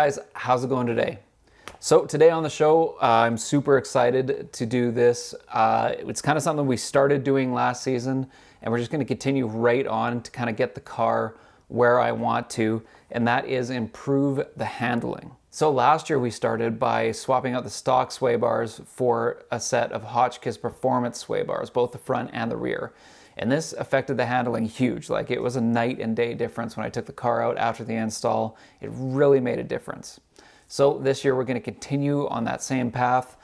guys, how's it going today? So today on the show, I'm super excited to do this. It's kind of something we started doing last season, and we're just going to continue right on to kind of get the car where I want to, and that is improve the handling. So last year we started by swapping out the stock sway bars for a set of Hotchkis performance sway bars, both the front and the rear. And this affected the handling huge. Like, it was a night and day difference when I took the car out after the install. It really made a difference. So this year we're going to continue on that same path.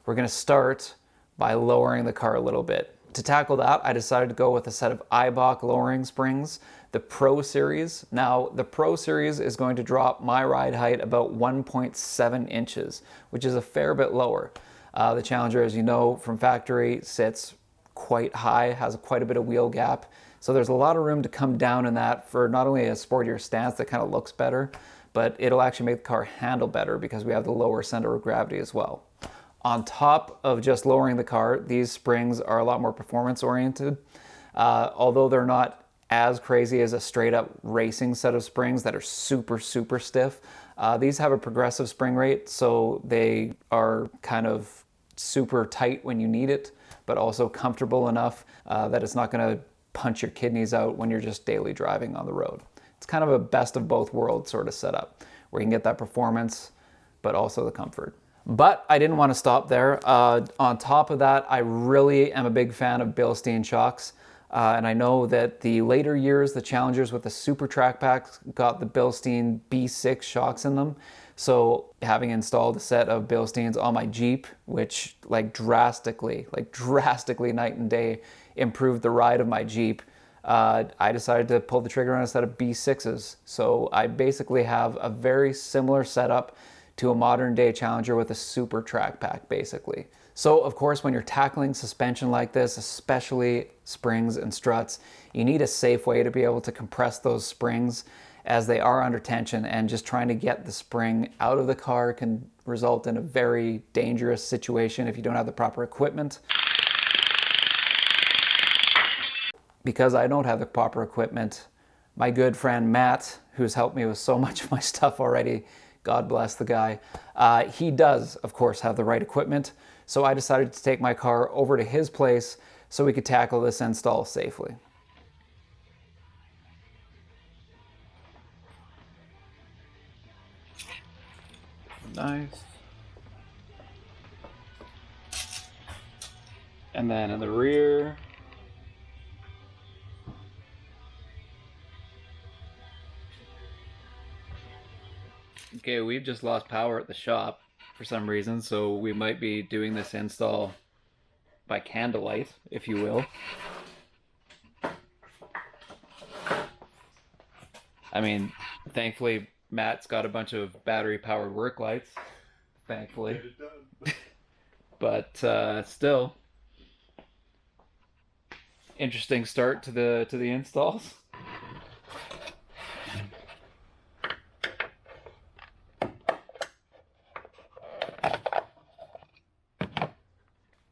We're going to start by lowering the car a little bit. To tackle that, I decided to go with a set of Eibach lowering springs, the Pro Series. Now, the Pro Series is going to drop my ride height about 1.7 inches, which is a fair bit lower. The Challenger, as you know from factory, sits quite high, has quite a bit of wheel gap. So there's a lot of room to come down in that for not only a sportier stance that kind of looks better, but it'll actually make the car handle better because we have the lower center of gravity as well. On top of just lowering the car, these springs are a lot more performance oriented. Although they're not as crazy as a straight up racing set of springs that are super, super stiff, these have a progressive spring rate, so they are kind of super tight when you need it, but also comfortable enough that it's not going to punch your kidneys out when you're just daily driving on the road. It's kind of a best of both worlds sort of setup, where you can get that performance, but also the comfort. But I didn't want to stop there. On top of that, I really am a big fan of Bilstien Shocks. And I know that the later years, the Challengers with the super track packs got the Bilstien B6 shocks in them. So having installed a set of Bilsteins on my Jeep, which drastically night and day improved the ride of my Jeep, I decided to pull the trigger on a set of B6s. So I basically have a very similar setup to a modern day Challenger with a super track pack, basically. So of course, when you're tackling suspension like this, especially springs and struts, you need a safe way to be able to compress those springs as they are under tension, and just trying to get the spring out of the car can result in a very dangerous situation if you don't have the proper equipment. Because I don't have the proper equipment, my good friend Matt, who's helped me with so much of my stuff already, God bless the guy, he does, of course, have the right equipment. So I decided to take my car over to his place so we could tackle this install safely. Nice. And then in the rear, okay, we've just lost power at the shop for some reason, so we might be doing this install by candlelight, if you will. I mean, thankfully, Matt's got a bunch of battery-powered work lights, thankfully. But still, interesting start to the installs.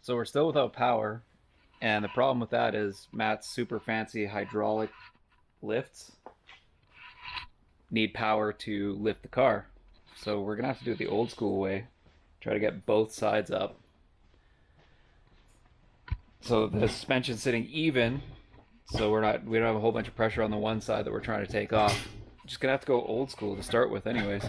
So we're still without power, and the problem with that is Matt's super fancy hydraulic lifts need power to lift the car. So we're gonna have to do it the old school way, try to get both sides up. So the suspension's sitting even, so we don't have a whole bunch of pressure on the one side that we're trying to take off. Just gonna have to go old school to start with anyways.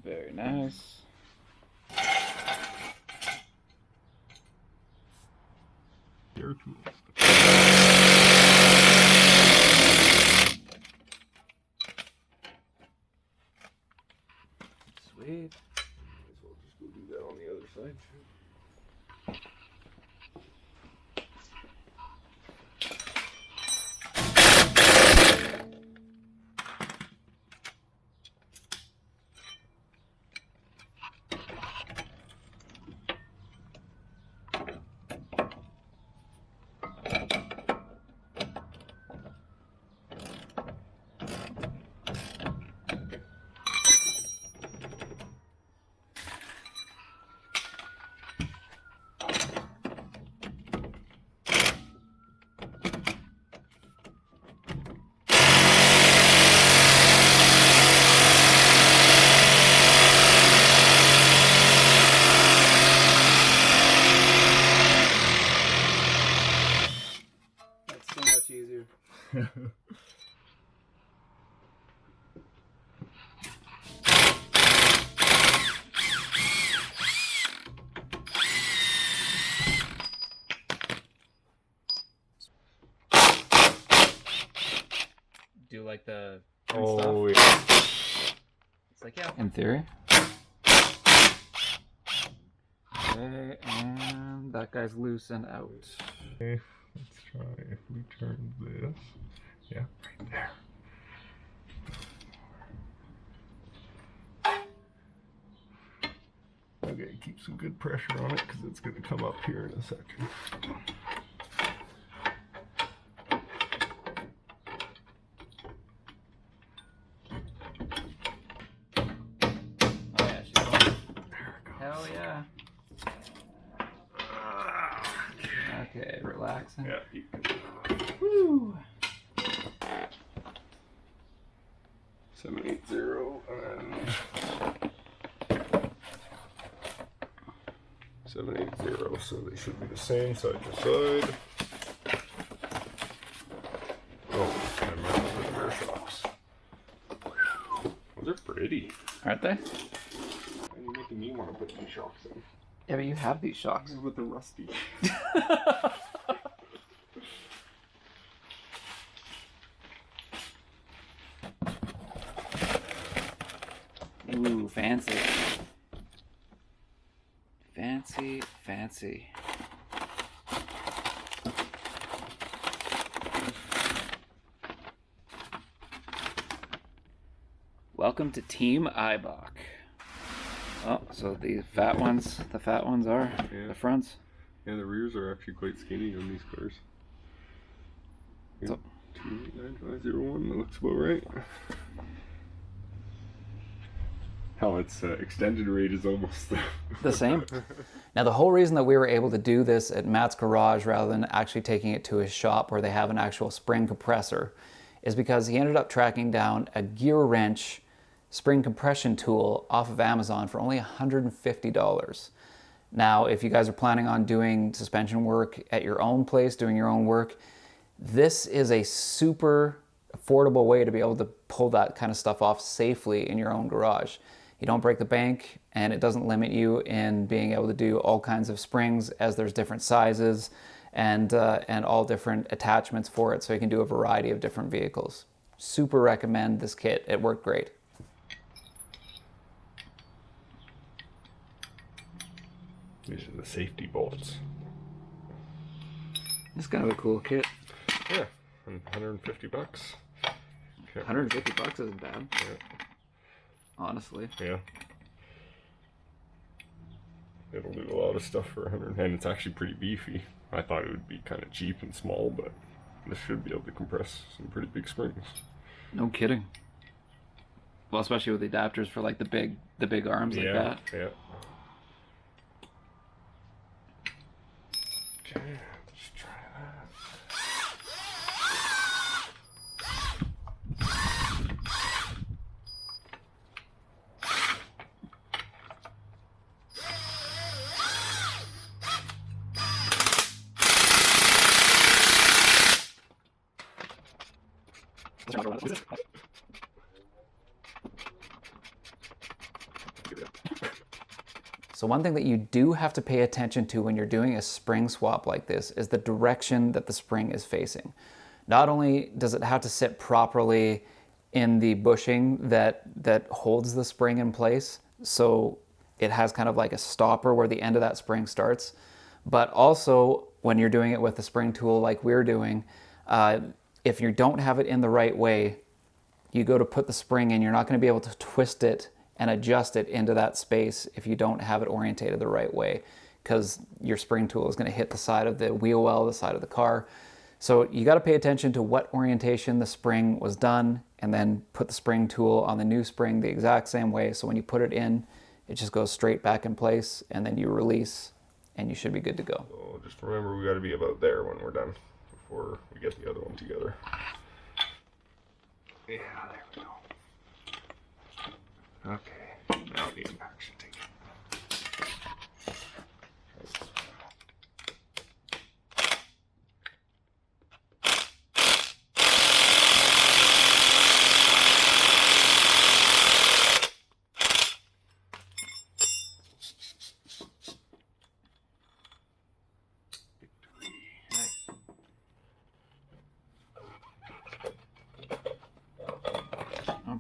Very nice. Sweet. Might as well just go do that on the other side too. Do you like the Oh, stuff? yeah. It's like, yeah, in theory. Okay, and that guy's loose and out. Okay, let's try if we turn this. Yeah, right there. Okay, keep some good pressure on it because it's going to come up here in a second. Oh yeah, she's going. There it goes. Hell yeah. Okay, relaxing. Yeah, you can. Woo! 780 and 780, so they should be the same side to side. Oh, I remember the rear shocks. Those are pretty. Aren't they? Why are you making me want to put these shocks in? Yeah, but you have these shocks. With the rusty. Ooh, fancy. Fancy, fancy. Welcome to Team Eibach. Oh, so the fat ones are Yeah. the fronts. Yeah, the rears are actually quite skinny on these cars. So, 289501, that looks about right. How its extended rate is almost the same. Now, the whole reason that we were able to do this at Matt's garage rather than actually taking it to his shop where they have an actual spring compressor is because he ended up tracking down a gear wrench spring compression tool off of Amazon for only $150. Now, if you guys are planning on doing suspension work at your own place, doing your own work, this is a super affordable way to be able to pull that kind of stuff off safely in your own garage. You don't break the bank, and it doesn't limit you in being able to do all kinds of springs, as there's different sizes and all different attachments for it, so you can do a variety of different vehicles. Super recommend this kit. It worked great. These are the safety bolts. It's kind of a cool kit. Yeah, and 150 bucks. Okay. 150 bucks isn't bad, Yeah. honestly. Yeah. It'll do a lot of stuff for 100, and it's actually pretty beefy. I thought it would be kind of cheap and small, but this should be able to compress some pretty big springs. No kidding. Well, especially with the adapters for like the big arms like that. Yeah. Okay, let's try that. So one thing that you do have to pay attention to when you're doing a spring swap like this is the direction that the spring is facing. Not only does it have to sit properly in the bushing that holds the spring in place, so it has kind of like a stopper where the end of that spring starts, but also when you're doing it with a spring tool like we're doing, if you don't have it in the right way, you go to put the spring in, you're not going to be able to twist it and adjust it into that space if you don't have it orientated the right way, because your spring tool is going to hit the side of the wheel well, the side of the car. So you got to pay attention to what orientation the spring was done, and then put the spring tool on the new spring the exact same way. So when you put it in, it just goes straight back in place, and then you release, and you should be good to go. So just remember, we got to be about there when we're done before we get the other one together. Yeah, there we go. Okay, now the impact should take it.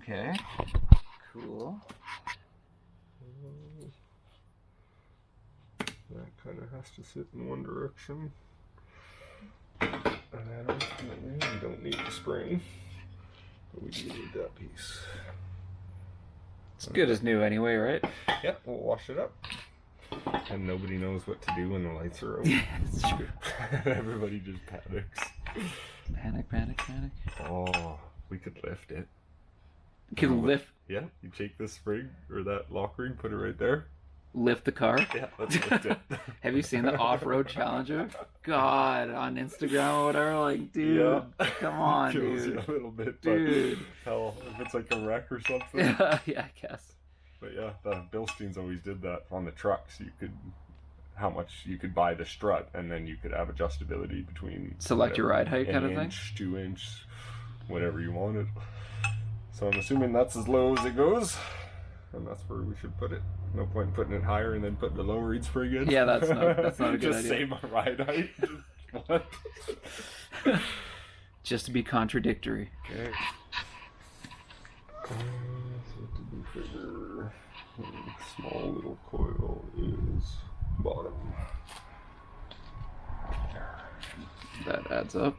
Okay. Cool. That kind of has to sit in one direction. And then ultimately we don't need the spring, but we do need that piece. It's good as new anyway, right? Yep, we'll wash it up. And nobody knows what to do when the lights are out. Yeah, it's true. Everybody just panics. Panic, panic, panic. Oh, we could lift it. You can lift You take this spring or that lock ring, put it right there. the car? Yeah, let's lift it. Have you seen the off-road Challenger? God, on Instagram or whatever, like, dude, come on, Kills dude. you a little bit, Dude. but hell, if it's like a wreck or something. Yeah, I guess. But yeah, the Bilsteins always did that on the trucks. You could, how much you could buy the strut, and then you could have adjustability between Select your ride height kind of thing? inch, 2 inch, whatever you wanted. So I'm assuming that's as low as it goes, and that's where we should put it. No point in putting it higher and then putting the low reed spring in. Yeah, that's not a good Just idea. save my ride height. What? Just to be contradictory. Okay. Figure. Small little coil is bottom. That adds up.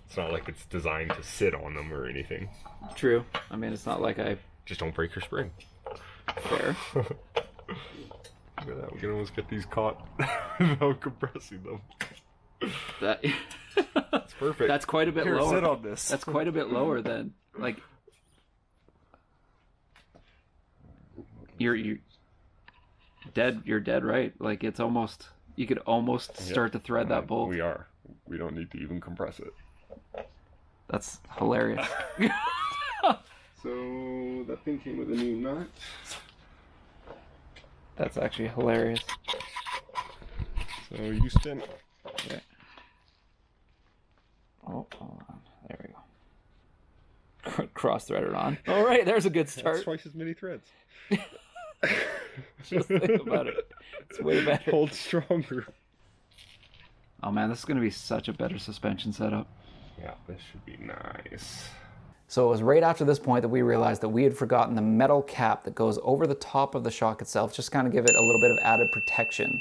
It's not like it's designed to sit on them or anything. True. I mean, it's not like I... Just don't break your spring. Fair. Look at that. We can almost get these caught without compressing them. That... That's perfect. That's quite a bit Here, lower. sit on this. That's quite a bit lower than, like... You're dead right. Like, it's almost... You could almost start to thread that bolt. We are. We don't need to even compress it. That's hilarious. So that thing came with a new nut. That's actually hilarious. So Houston. Okay. Oh, hold on. There we go. Cross-threaded on. All right, there's a good start. That's twice as many threads. Just think about it. It's way better. Hold stronger. Oh man, this is going to be such a better suspension setup. Yeah, this should be nice. So it was right after this point that we realized that we had forgotten the metal cap that goes over the top of the shock itself, just kind of give it a little bit of added protection.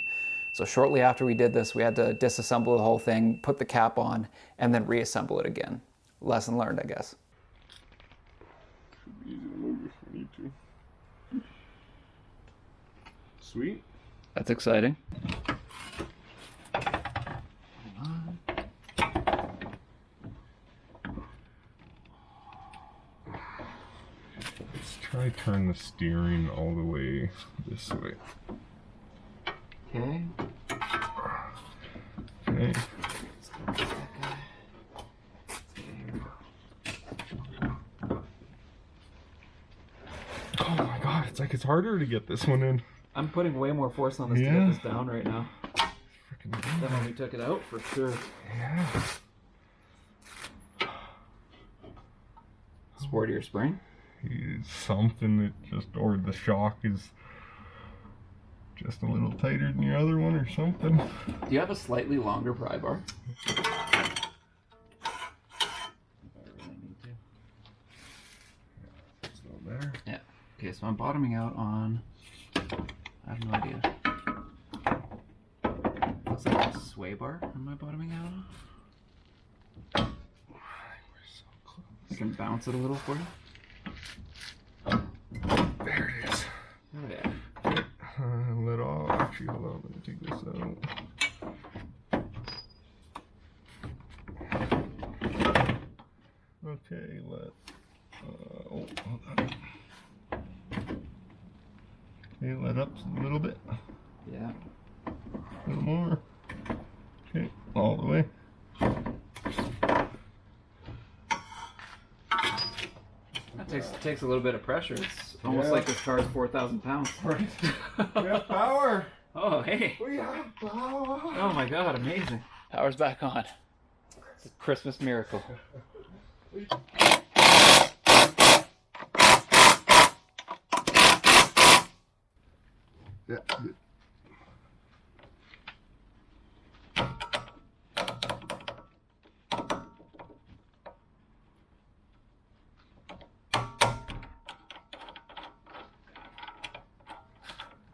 So shortly after we did this, we had to disassemble the whole thing, put the cap on, and then reassemble it again. Lesson learned, I guess. Should be easy to move if we need to. Sweet. That's exciting. Let's try turn the steering all the way this way. Okay. Okay. Oh my god, it's like it's harder to get this one in. I'm putting way more force on this to get this down right now Freaking than when we took it out, for sure. yeah. Sportier spring. It's something that just, or the shock is just a little tighter than your other one or something. Do you have a slightly longer pry bar? Still there. Yeah. Okay, so I'm bottoming out on... I have no idea. Looks like a sway bar. Am I bottoming out on? We're so close. I can bounce it a little for you. There it is. Oh yeah. Let off. Actually, hold on. Let me take this out. Okay, oh, hold on. Okay, let up a little bit. Yeah. A little more. Okay, all the way. That takes a little bit of pressure. It's almost like this car is 4,000 pounds. Right. We have power. Oh, hey. We have power. Oh my God, amazing. Power's back on. It's a Christmas miracle. Yeah. Good.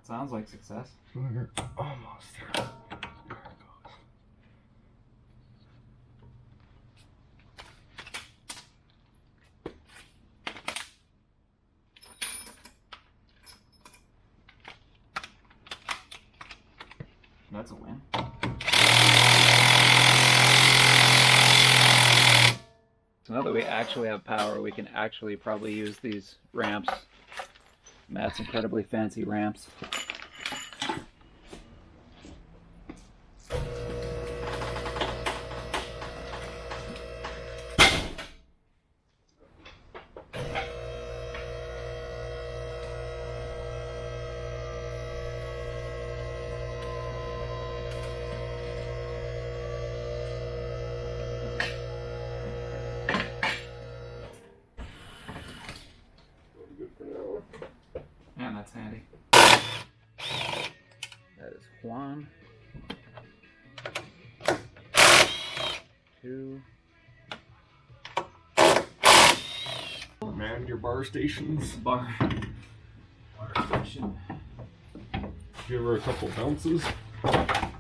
Sounds like success. We're almost there. There it goes. That's a win. So now that we actually have power, we can actually probably use these ramps. Matt's incredibly fancy ramps. And that's handy. That is 1, 2. Man, your bar stations. Bar station. Give her a couple bounces. That's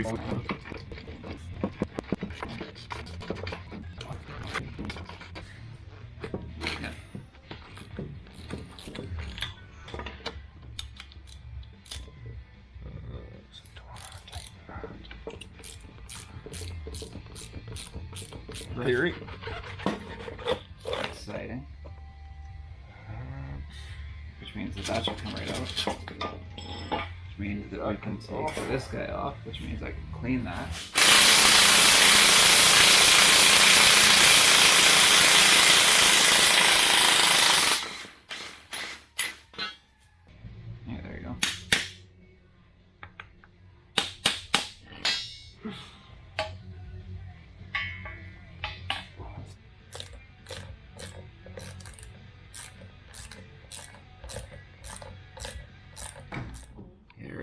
1. Theory. Exciting. Which means that should come right out. Which means that we can take this guy off, which means I can clean that. Yeah, there you go.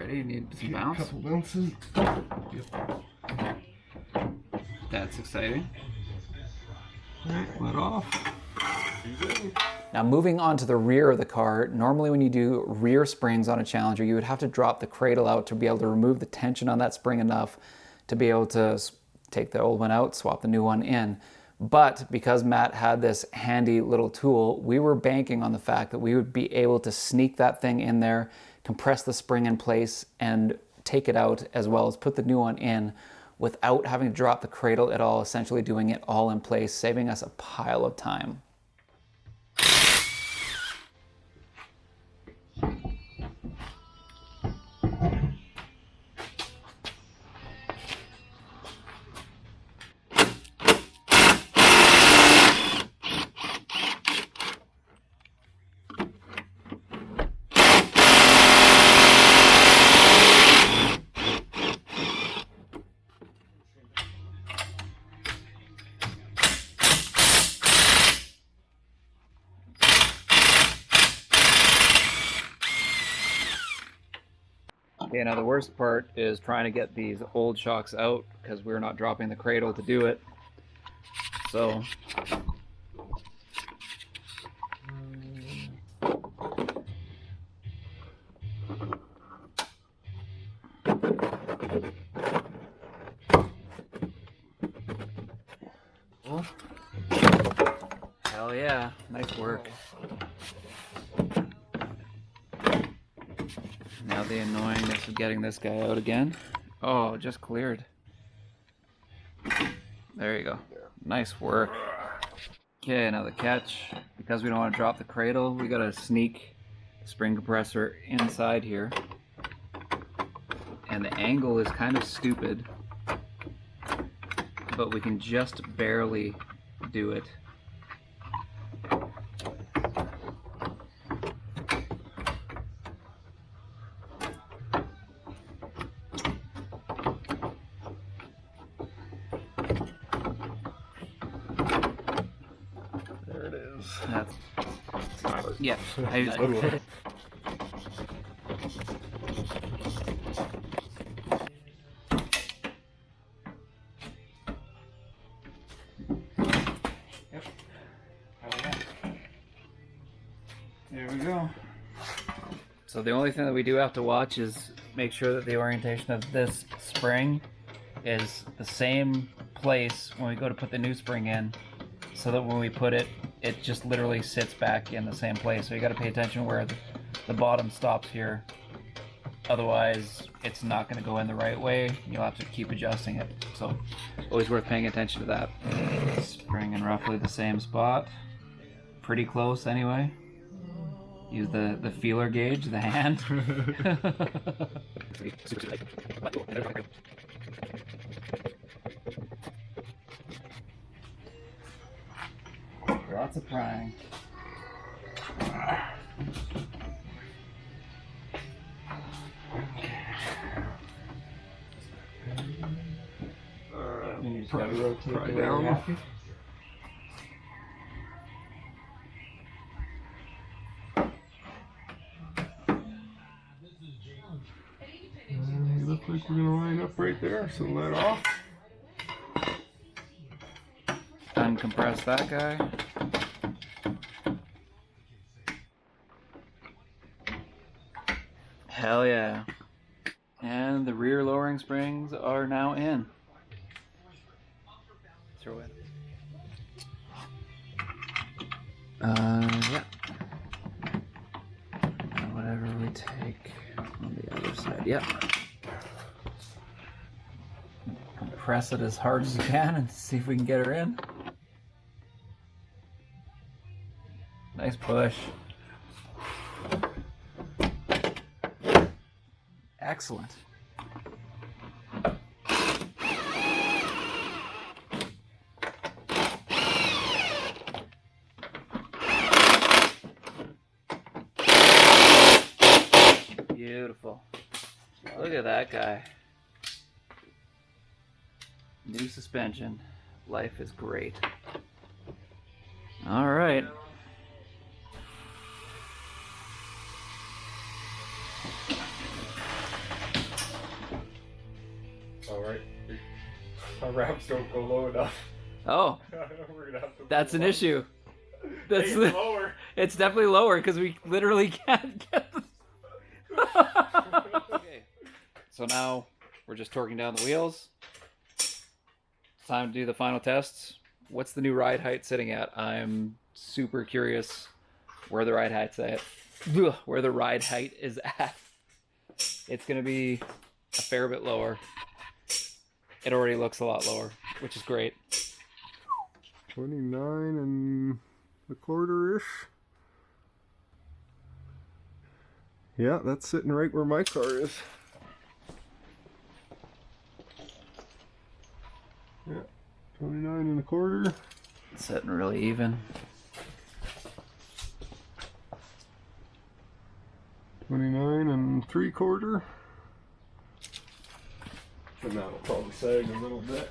You need some bounce. Couple bounces. Yep. That's exciting. Let off. Now moving on to the rear of the car, normally when you do rear springs on a Challenger, you would have to drop the cradle out to be able to remove the tension on that spring enough to be able to take the old one out, swap the new one in. But because Matt had this handy little tool, we were banking on the fact that we would be able to sneak that thing in there, compress the spring in place, and take it out, as well as put the new one in without having to drop the cradle at all, essentially doing it all in place, saving us a pile of time. Okay, now the worst part is trying to get these old shocks out because we're not dropping the cradle to do it. So hell yeah, nice work. Now the annoyingness of getting this guy out again. Oh, just cleared. There you go. Nice work. Okay, now the catch. Because we don't want to drop the cradle, we gotta sneak the spring compressor inside here. And the angle is kind of stupid, but we can just barely do it. part. Yeah. Cool. There we go. So the only thing that we do have to watch is make sure that the orientation of this spring is the same place when we go to put the new spring in, so that when we put it, it just literally sits back in the same place. So you got to pay attention where the bottom stops here. Otherwise, it's not going to go in the right way. You'll have to keep adjusting it. So always worth paying attention to that. Spring in roughly the same spot. Pretty close anyway. Use the feeler gauge, the hand. Lots of prying. You just gotta rotate pry the way down. you have to. You look like we're gonna line up right there, so let off. Uncompress that guy. Hell yeah. And the rear lowering springs are now in. Throw it. Yeah. And whatever we take on the other side, yep. Compress it as hard as you can and see if we can get her in. Nice push. Excellent. Beautiful. Look at that guy. New suspension. Life is great. All right. All right. Our ramps don't go low enough. Oh, We're gonna have to that's an issue. That's Hey, it's lower. It's definitely lower because we literally can't get the... Okay. So now we're just torquing down the wheels. It's time to do the final tests. What's the new ride height sitting at? I'm super curious where the ride height's at. Where the ride height is at. It's gonna be a fair bit lower. It already looks a lot lower, which is great. 29 and a quarter-ish. Yeah, that's sitting right where my car is. Yeah, 29 and a quarter. It's sitting really even. 29 and 3/4. And that'll probably sag a little bit.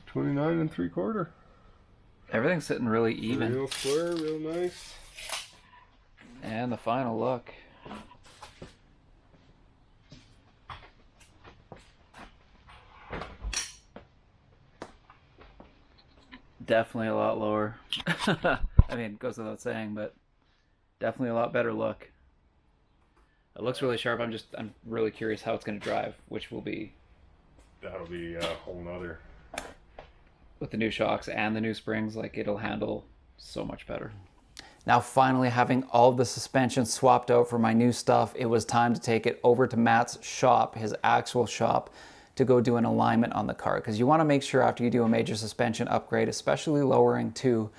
$29 and 3/4. Everything's sitting really even. Real square, real nice. And the final look. Definitely a lot lower. I mean, it goes without saying, but definitely a lot better look. It looks really sharp. I'm really curious how it's going to drive, which will be... That'll be a whole nother. With the new shocks and the new springs, like, it'll handle so much better. Now, finally having all of the suspension swapped out for my new stuff, it was time to take it over to Matt's shop, his actual shop, to go do an alignment on the car. Because you want to make sure after you do a major suspension upgrade, especially lowering too,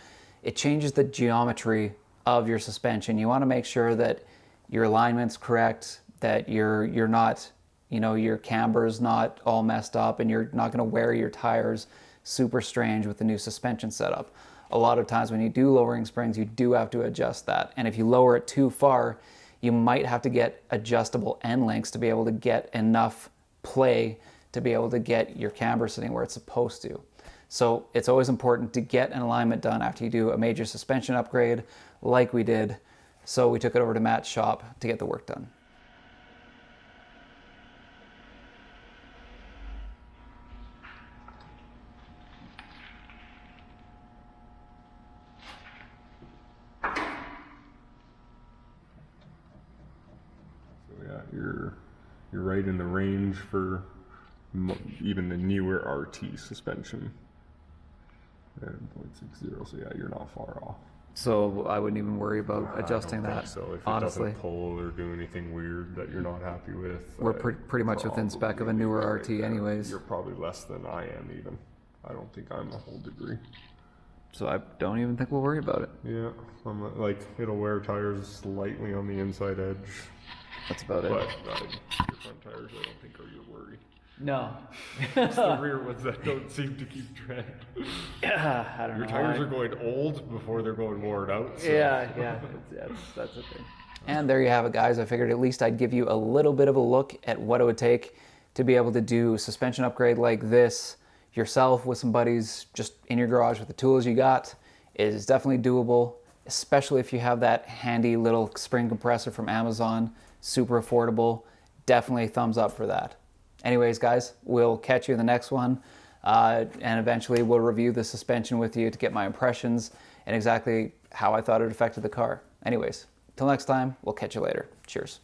it changes the geometry of your suspension. You want to make sure that your alignment's correct, that you're not, you know, your camber's not all messed up, and you're not going to wear your tires super strange with the new suspension setup. A lot of times when you do lowering springs, you do have to adjust that. And if you lower it too far, you might have to get adjustable Endlinks to be able to get enough play to be able to get your camber sitting where it's supposed to. So it's always important to get an alignment done after you do a major suspension upgrade like we did. So we took it over to Matt's shop to get the work done. You're right in the range for even the newer RT suspension. And 0.60, so yeah, you're not far off. So I wouldn't even worry about adjusting that. So if it honestly, doesn't pull or do anything weird that you're not happy with, we're pretty much within spec of a newer RT anyways. You're probably less than I am even. I don't think I'm a whole degree. So I don't even think we'll worry about it. Yeah, like it'll wear tires slightly on the inside edge. That's about it. But your front tires, I don't think are your worry. No. It's the rear ones that don't seem to keep tread. Yeah, I don't know. Your tires are going old before they're going worn out. So. Yeah, that's the thing. And there you have it, guys. I figured at least I'd give you a little bit of a look at what it would take to be able to do a suspension upgrade like this yourself with some buddies, just in your garage with the tools you got. It is definitely doable, especially if you have that handy little spring compressor from Amazon. Super affordable. Definitely a thumbs up for that. Anyways, guys, we'll catch you in the next one. And eventually we'll review the suspension with you to get my impressions and exactly how I thought it affected the car. Anyways, till next time, we'll catch you later. Cheers.